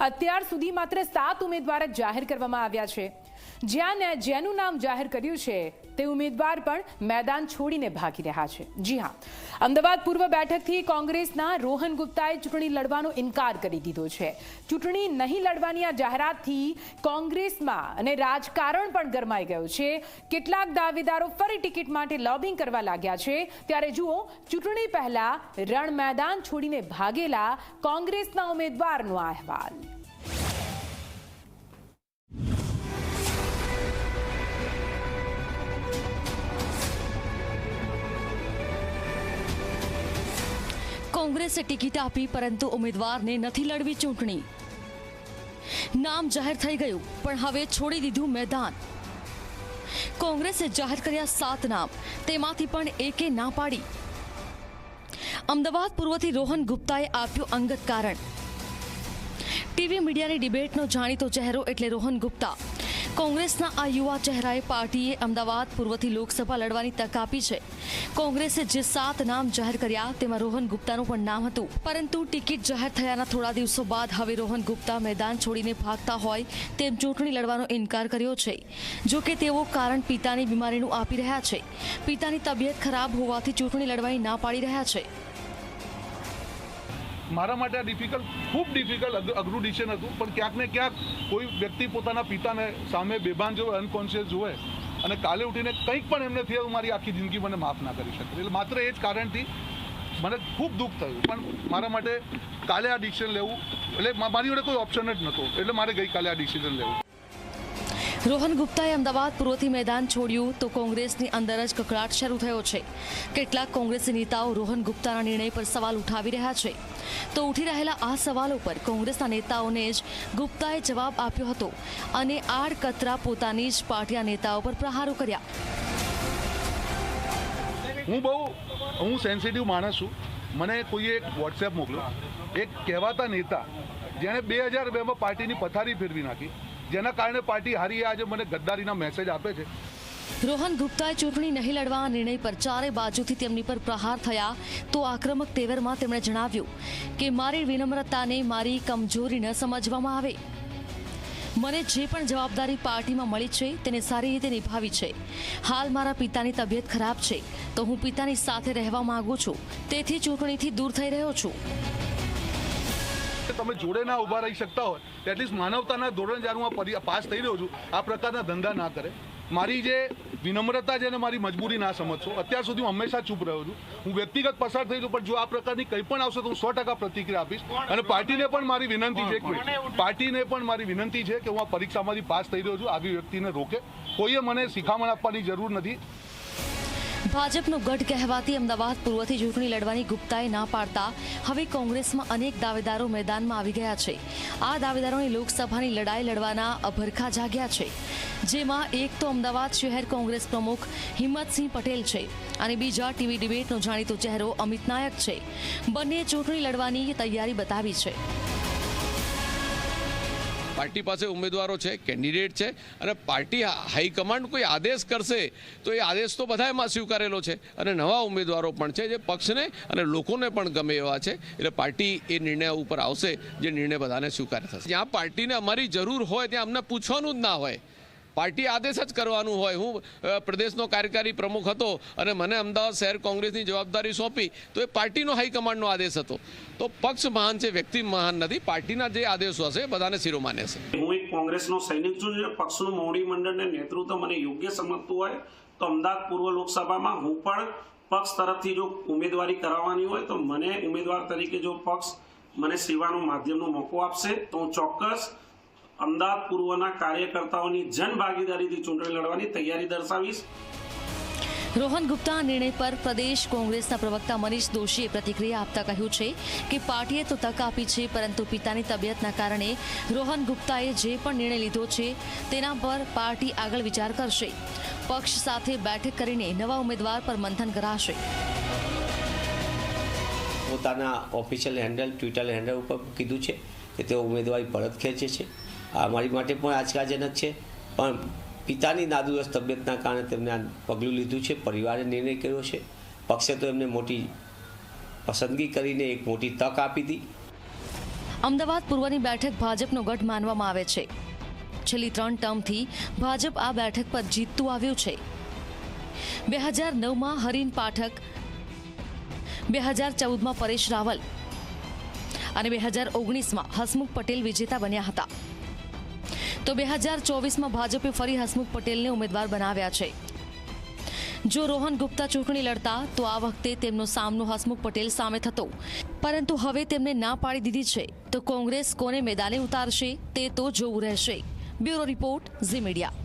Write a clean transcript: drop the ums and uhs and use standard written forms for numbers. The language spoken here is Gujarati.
અત્યાર સુધી માત્ર 7 ઉમેદવાર જ જાહેર કરવામાં આવ્યા છે। જેનું નામ જાહેર કર્યું છે તે ઉમેદવાર પણ મેદાન છોડીને ભાગી રહ્યા છે। જી હા, અમદાવાદ પૂર્વ બેઠકથી કોંગ્રેસના રોહન ગુપ્તાએ ચૂંટણી લડવાનો ઇનકાર કરી દીધો છે। ચૂંટણી નહીં લડવાની આ જાહેરાતથી કોંગ્રેસમાં અને રાજકારણ પણ ગરમાઈ ગયું છે। કેટલાક દાવેદારો ફરી ટિકિટ માટે લોબિંગ કરવા લાગ્યા છે। ત્યારે જુઓ ચૂંટણી પહેલા રણ મેદાન છોડીને ભાગેલા કોંગ્રેસના ઉમેદવારનો અહેવાલ। કોંગ્રેસે ટિકિટ આપી પરંતુ ઉમેદવારને નથી લડવી ચૂંટણી। નામ જાહેર થઈ ગયું પણ હવે છોડી દીધું મેદાન। કોંગ્રેસે જાહેર કર્યા 7 નામ, તેમાંથી પણ એકે ના પાડી। અમદાવાદ પૂર્વથી રોહન ગુપ્તાએ આપ્યું અંગત કારણ। ટીવી મીડિયાની ડિબેટનો જાણીતો ચહેરો એટલે રોહન ગુપ્તા। કોંગ્રેસના આ યુવા ચહેરાએ પાર્ટીએ અમદાવાદ પૂર્વથી લોકસભા લડવાની તક આપી છે। કોંગ્રેસે જે 7 નામ જાહેર કર્યા તેમાં રોહન ગુપ્તાનું પણ નામ હતું, પરંતુ ટિકિટ જાહેર થયાના થોડા દિવસો બાદ હવે રોહન ગુપ્તા મેદાન છોડીને ભાગતા હોય તેમ ચૂંટણી લડવાનો ઇનકાર કર્યો છે। જો કે તેઓ કારણ પિતાની બીમારીનું આપી રહ્યા છે। પિતાની તબિયત ખરાબ હોવાથી ચૂંટણી લડવાની ના પાડી રહ્યા છે। મારા માટે આ ખૂબ ડિફિકલ્ટ અઘરું ડિસિઝન હતું, પણ ક્યાંક ને ક્યાંક કોઈ વ્યક્તિ પોતાના પિતાને સામે બેભાન જોવે, અનકોન્શિયસ જોવે અને કાલે ઉઠીને કંઈક પણ એમને થયું, મારી આખી જિંદગી મને માફ ના કરી શકે। એટલે માત્ર એ જ કારણથી મને ખૂબ દુઃખ થયું, પણ મારા માટે કાલે આ ડિસિઝન લેવું એટલે મારી જોડે કોઈ ઓપ્શન જ નહોતો, એટલે મારે ગઈકાલે આ ડિસિઝન લેવું। રોહન ગુપ્તાએ અમદાવાદ પૂર્વથી મેદાન છોડ્યું તો કોંગ્રેસની અંદર જ કકળાટ શરૂ થયો છે। કેટલાક કોંગ્રેસી નેતાઓ રોહન ગુપ્તાના નિર્ણય પર સવાલ ઉઠાવી રહ્યા છે, તો ઉઠી રહેલા આ સવાલો પર કોંગ્રેસના નેતાઓને જ ગુપ્તાએ જવાબ આપ્યો હતો અને આડકતરા પોતાની જ પાર્ટીના નેતાઓ પર પ્રહારો કર્યા। હું સેન્સિટિવ માણસ છું। મને કોઈએ એક વોટ્સએપ મોકલ્યો, એક કહેવાતા નેતા જેણે 2002માં પાર્ટીની પથારી ફેરવી નાખી, જેના કારણે પાર્ટી હારી, આજે મને ગદ્દારીના મેસેજ આપે છે। રોહન ગુપ્તાએ ચૂંટણી નહીં લડવા નિર્ણય પર ચારે બાજુથી તેમની પર પ્રહાર થયા તો આક્રમક તેવરમાં તેમણે જણાવ્યું કે મારી વિનમ્રતાને મારી કમજોરી ન સમજવામાં આવે। મને જે પણ જવાબદારી પાર્ટીમાં મળી છે તેને સારી રીતે નિભાવી છે। હાલ મારા પિતાની તબિયત ખરાબ છે તો હું પિતાની સાથે રહેવા માંગુ છું, તેથી ચૂંટણીથી દૂર થઈ રહ્યો છું। તમે જોડે ના ઊભા રહી શકતા હોય તો એટલીસ્ટ માનવતાના ધોરણે જ્યારે હું પાસ થઈ રહ્યો છું, આ પ્રકારના ધંધા ના કરે। મારી જે વિનમ્રતા છે અને મારી મજબૂરી ના સમજશો। અત્યાર સુધી હું હંમેશા ચૂપ રહ્યો છું, હું વ્યક્તિગત પસાર થઈ છું, પણ જો આ પ્રકારની કંઈ પણ આવશે તો હું 100% પ્રતિક્રિયા આપીશ। અને પાર્ટીને પણ મારી વિનંતી છે કે હું આ પરીક્ષામાંથી પાસ થઈ રહ્યો છું, આવી વ્યક્તિને રોકે। કોઈએ મને શિખામણ આપવાની જરૂર નથી। ભાજપનો ગઢ કહેવાતી અમદાવાદ પૂર્વથી ચૂંટણી લડવાની ગુપ્તાએ ના પાડતા હવે કોંગ્રેસમાં અનેક દાવેદારો મેદાનમાં આવી ગયા છે। આ દાવેદારોની લોકસભાની લડાઈ લડવાના અભરખા જાગ્યા છે, જેમાં એક તો અમદાવાદ શહેર કોંગ્રેસ પ્રમુખ હિંમતસિંહ પટેલ છે અને બીજા ટીવી ડિબેટનો જાણીતો ચહેરો અમિત નાયક છે। બંને ચૂંટણી લડવાની તૈયારી બતાવી છે। પાર્ટી પાસે ઉમેદવારો છે, કેન્ડિડેટ છે અને પાર્ટી હાઈકમાન્ડ કોઈ આદેશ કરશે તો એ આદેશ તો બધામાં સ્વીકારેલો છે અને નવા ઉમેદવારો પણ છે જે પક્ષને અને લોકોને પણ ગમે એવા છે। એટલે પાર્ટી એ નિર્ણય ઉપર આવશે જે નિર્ણય બધાને સ્વીકાર થશે। જ્યાં પાર્ટીને અમારી જરૂર હોય ત્યાં અમને પૂછવાનું જ ના હોય, પાર્ટી આદેશ જ કરવાનું હોય। હું પ્રદેશનો કાર્યકારી પ્રમુખ હતો અને મને અમદાવાદ શહેર કોંગ્રેસની જવાબદારી સોંપી તો એ પાર્ટીનો હાઈકમાન્ડનો આદેશ હતો। તો પક્ષ મહાન છે, વ્યક્તિ મહાન નથી। પાર્ટીના જે આદેશો હશે બધાને શિરોમાન્ય છે। હું એક કોંગ્રેસનો સૈનિક છું, પક્ષનું મોવડી મંડળને નેતૃત્વ મને યોગ્ય સમજતું હોય તો અમદાવાદ પૂર્વ લોકસભામાં હું પણ પક્ષ તરફથી જો ઉમેદવારી કરાવવાની હોય તો મને ઉમેદવાર તરીકે જો પક્ષ મને સેવાનું માધ્યમનો મોકો આપશે તો હું ચોક્કસ અમદાવાદ પૂર્વના કાર્યકર્તાઓની જનભાગીદારીથી ચૂંટણી લડવાની તૈયારી દર્શાવીશ। રોહન ગુપ્તા નિર્ણય પર પ્રદેશ કોંગ્રેસના પ્રવક્તા મનીષ દોશીએ પ્રતિક્રિયા આપતા કહ્યું છે કે પાર્ટીએ તો તક આપી છે, પરંતુ પિતાની તબિયતના કારણે રોહન ગુપ્તાએ જે પણ નિર્ણય લીધો છે તેના પર પાર્ટી આગળ વિચાર કરશે। પક્ષ સાથે બેઠક કરીને નવા ઉમેદવાર પર મંથન કરાશે। પોતાના ઓફિશિયલ હેન્ડલ ટ્વિટર હેન્ડલ ઉપર કીધું છે કે તેઓ ઉમેદવારી પરત ખેંચે છે। આ મારી માટે પણ આંચકાજનક છે, પણ પિતાની નાદુરસ્ત તબિયતના કારણે તેમને આ પગલું લીધું છે। પરિવારે નિર્ણય કર્યો છે, પક્ષે તો એમને મોટી પસંદગી કરીને એક મોટી તક આપી હતી। અમદાવાદ પૂર્વની બેઠક ભાજપનો ગઢ માનવામાં આવે છે. છેલ્લી 3 ટર્મથી ભાજપ આ બેઠક પર જીતતું આવ્યું છે. 2009માં હરીન પાઠક, 2014માં પરેશ રાવલ અને 2019માં હસમુખ પટેલ વિજેતા બન્યા હતા. તો 2024માં ભાજપે ફરી હસમુખ પટેલને ઉમેદવાર બનાવ્યા છે. જો રોહન ગુપ્તા ચૂંટણી લડતા તો આ વખતે તેમનો સામનો હસમુખ પટેલ સામે થતો, પરંતુ હવે તેમને ના પાડી દીધી છે. તો કોંગ્રેસ કોને મેદાને ઉતારશે તે તો જોવું રહેશે. Bureau report, Zee media.